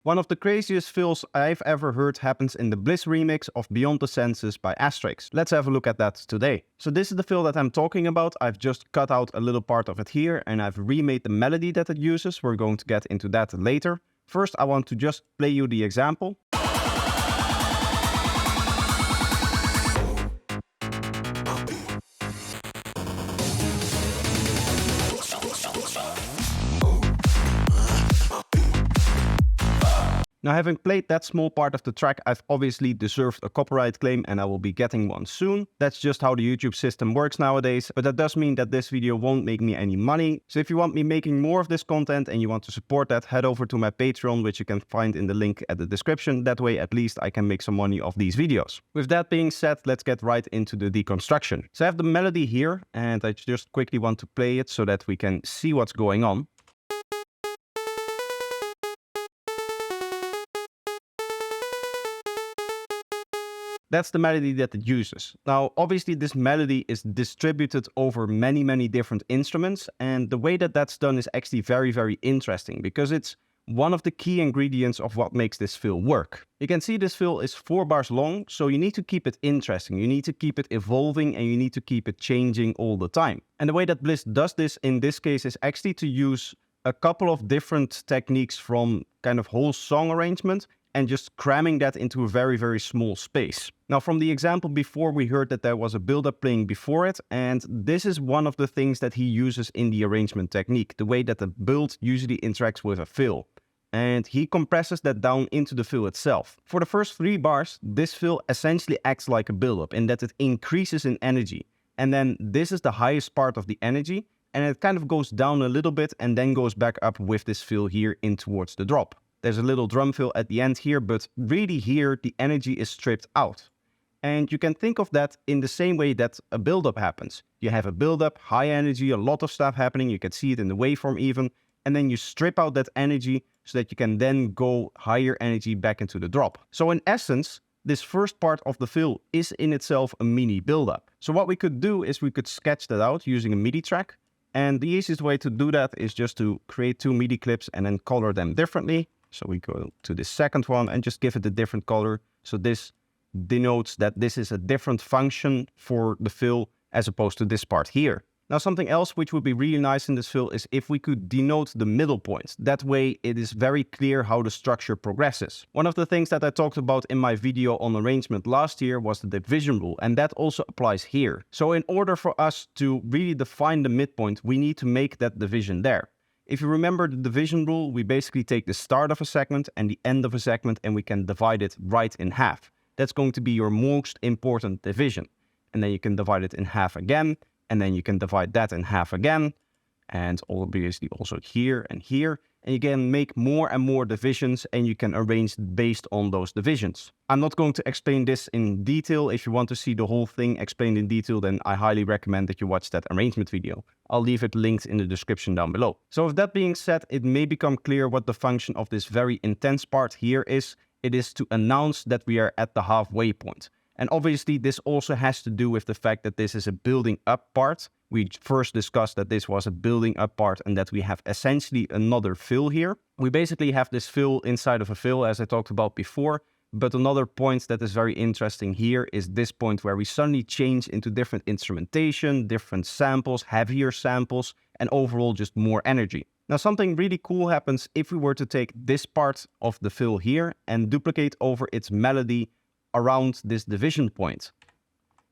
One of the craziest fills I've ever heard happens in the Bliss remix of Beyond the Senses by Astrix. Let's have a look at that today. So this is the fill that I'm talking about. I've just cut out a little part of it here and I've remade the melody that it uses. We're going to get into that later. First, I want to just play you the example. Now, having played that small part of the track, I've obviously deserved a copyright claim and I will be getting one soon. That's just how the YouTube system works nowadays, but that does mean that this video won't make me any money. So if you want me making more of this content and you want to support that, head over to my Patreon, which you can find in the link at the description. That way, at least I can make some money off these videos. With that being said, let's get right into the deconstruction. So I have the melody here and I just quickly want to play it so that we can see what's going on. That's the melody that it uses. Now, obviously this melody is distributed over many different instruments, and the way that that's done is actually very interesting because it's one of the key ingredients of what makes this fill work. You can see this fill is 4 bars long, so you need to keep it interesting, you need to keep it evolving, and you need to keep it changing all the time. And the way that Bliss does this in this case is actually to use a couple of different techniques from kind of whole song arrangement and just cramming that into a very small space. Now, from the example before, we heard that there was a build-up playing before it, and this is one of the things that he uses in the arrangement technique, the way that the build usually interacts with a fill. And he compresses that down into the fill itself. For the first 3 bars, this fill essentially acts like a build-up in that it increases in energy. And then this is the highest part of the energy, and it kind of goes down a little bit and then goes back up with this fill here in towards the drop. There's a little drum fill at the end here, but really here the energy is stripped out. And you can think of that in the same way that a build-up happens. You have a build-up, high energy, a lot of stuff happening, you can see it in the waveform even, and then you strip out that energy so that you can then go higher energy back into the drop. So in essence, this first part of the fill is in itself a mini build-up. So what we could do is we could sketch that out using a MIDI track. And the easiest way to do that is just to create 2 MIDI clips and then color them differently. So we go to the second one and just give it a different color. So this denotes that this is a different function for the fill as opposed to this part here. Now, something else which would be really nice in this fill is if we could denote the middle point. That way it is very clear how the structure progresses. One of the things that I talked about in my video on arrangement last year was the division rule, and that also applies here. So in order for us to really define the midpoint, we need to make that division there. If you remember the division rule, we basically take the start of a segment and the end of a segment and we can divide it right in half. That's going to be your most important division. And then you can divide it in half again, and then you can divide that in half again, and obviously also here and here. And you can make more and more divisions and you can arrange based on those divisions. I'm not going to explain this in detail. If you want to see the whole thing explained in detail, then I highly recommend that you watch that arrangement video. I'll leave it linked in the description down below. So with that being said, it may become clear what the function of this very intense part here is. It is to announce that we are at the halfway point. And obviously this also has to do with the fact that this is a building up part. We first discussed that this was a building up part and that we have essentially another fill here. We basically have this fill inside of a fill, as I talked about before. But another point that is very interesting here is this point where we suddenly change into different instrumentation, different samples, heavier samples, and overall just more energy. Now, something really cool happens if we were to take this part of the fill here and duplicate over its melody around this division point.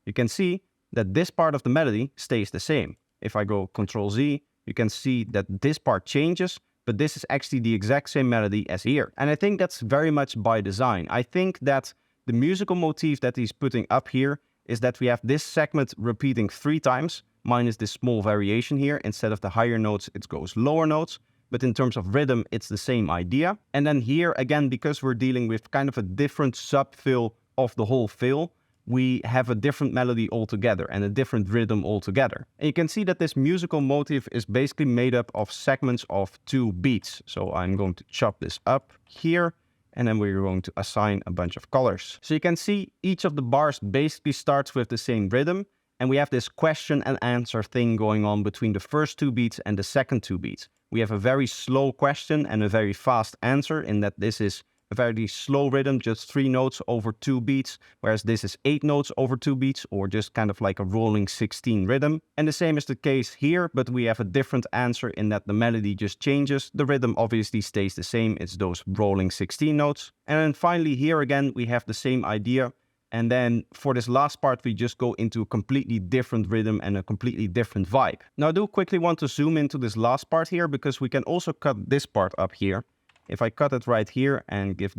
You can see that this part of the melody stays the same. If I go Ctrl Z, you can see that this part changes, but this is actually the exact same melody as here. And I think that's very much by design. I think that the musical motif that he's putting up here is that we have this segment repeating 3 times, minus this small variation here. Instead of the higher notes, it goes lower notes. But in terms of rhythm, it's the same idea. And then here, again, because we're dealing with kind of a different sub-fill of the whole fill, we have a different melody altogether and a different rhythm altogether. And you can see that this musical motif is basically made up of segments of 2 beats. So I'm going to chop this up here, and then we're going to assign a bunch of colors. So you can see each of the bars basically starts with the same rhythm, And we have this question and answer thing going on between the first 2 beats and the second 2 beats. We have a very slow question and a very fast answer, in that this is a very slow rhythm, just 3 notes over 2 beats, whereas this is 8 notes over 2 beats, or just kind of like a rolling 16 rhythm. And the same is the case here, but we have a different answer in that the melody just changes. The rhythm obviously stays the same, it's those rolling 16 notes. And then finally here again, we have the same idea. And then for this last part, we just go into a completely different rhythm and a completely different vibe. Now I do quickly want to zoom into this last part here, because we can also cut this part up here. If I cut it right here and give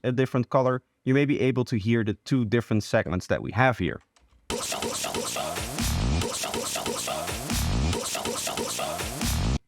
a different color, you may be able to hear the 2 different segments that we have here.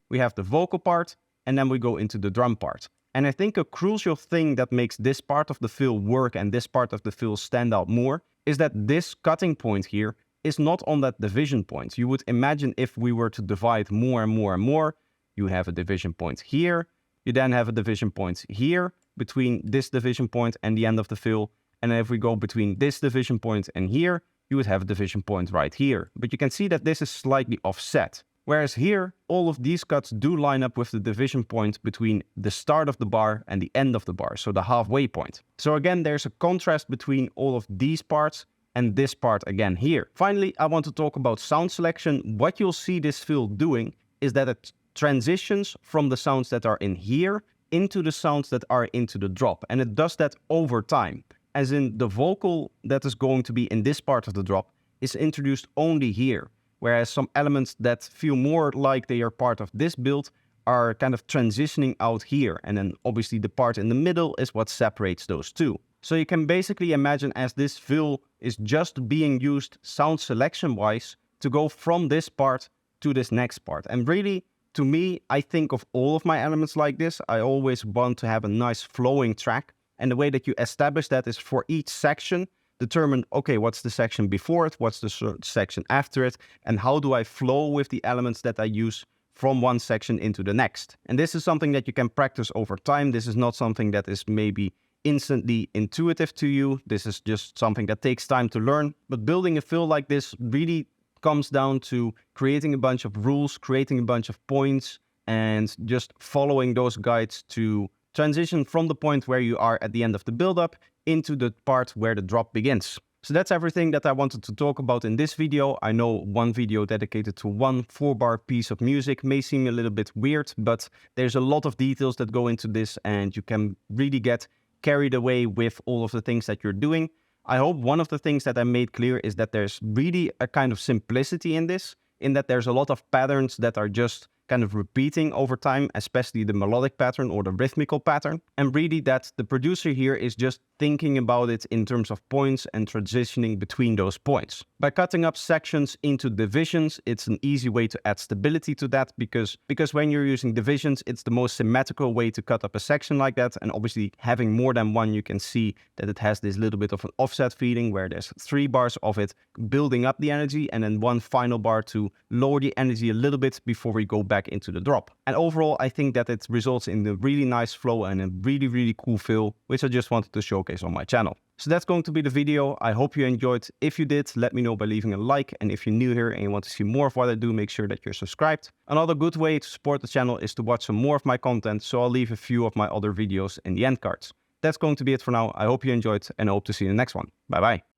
We have the vocal part, and then we go into the drum part. And I think a crucial thing that makes this part of the fill work and this part of the fill stand out more is that this cutting point here is not on that division point. You would imagine if we were to divide more and more and more, you have a division point here, you then have a division point here between this division point and the end of the fill. And if we go between this division point and here, you would have a division point right here. But you can see that this is slightly offset. Whereas here, all of these cuts do line up with the division point between the start of the bar and the end of the bar, so the halfway point. So again, there's a contrast between all of these parts and this part again here. Finally, I want to talk about sound selection. What you'll see this fill doing is that it transitions from the sounds that are in here into the sounds that are into the drop. And it does that over time. As in, the vocal that is going to be in this part of the drop is introduced only here. Whereas some elements that feel more like they are part of this build are kind of transitioning out here. And then obviously the part in the middle is what separates those two. So you can basically imagine as this fill is just being used sound selection wise to go from this part to this next part. And really, to me, I think of all of my elements like this. I always want to have a nice flowing track. And the way that you establish that is for each section, determine, okay, what's the section before it? What's the section after it? And how do I flow with the elements that I use from one section into the next? And this is something that you can practice over time. This is not something that is maybe instantly intuitive to you. This is just something that takes time to learn. But building a fill like this really comes down to creating a bunch of rules, creating a bunch of points, and just following those guides to transition from the point where you are at the end of the build-up into the part where the drop begins. So that's everything that I wanted to talk about in this video. I know one video dedicated to one 4-bar piece of music may seem a little bit weird, but there's a lot of details that go into this, and you can really get carried away with all of the things that you're doing. I hope one of the things that I made clear is that there's really a kind of simplicity in this, in that there's a lot of patterns that are just kind of repeating over time, especially the melodic pattern or the rhythmical pattern. And really that the producer here is just thinking about it in terms of points and transitioning between those points. By cutting up sections into divisions, it's an easy way to add stability to that, because when you're using divisions, it's the most symmetrical way to cut up a section like that. And obviously having more than one, you can see that it has this little bit of an offset feeling where there's 3 bars of it building up the energy and then one final bar to lower the energy a little bit before we go back into the drop. And overall, I think that it results in a really nice flow and a really, really cool feel, which I just wanted to showcase on my channel. So that's going to be the video. I hope you enjoyed. If you did, let me know by leaving a like. And if you're new here and you want to see more of what I do, make sure that you're subscribed. Another good way to support the channel is to watch some more of my content, so I'll leave a few of my other videos in the end cards. That's going to be it for now. I hope you enjoyed, and I hope to see you in the next one. Bye bye.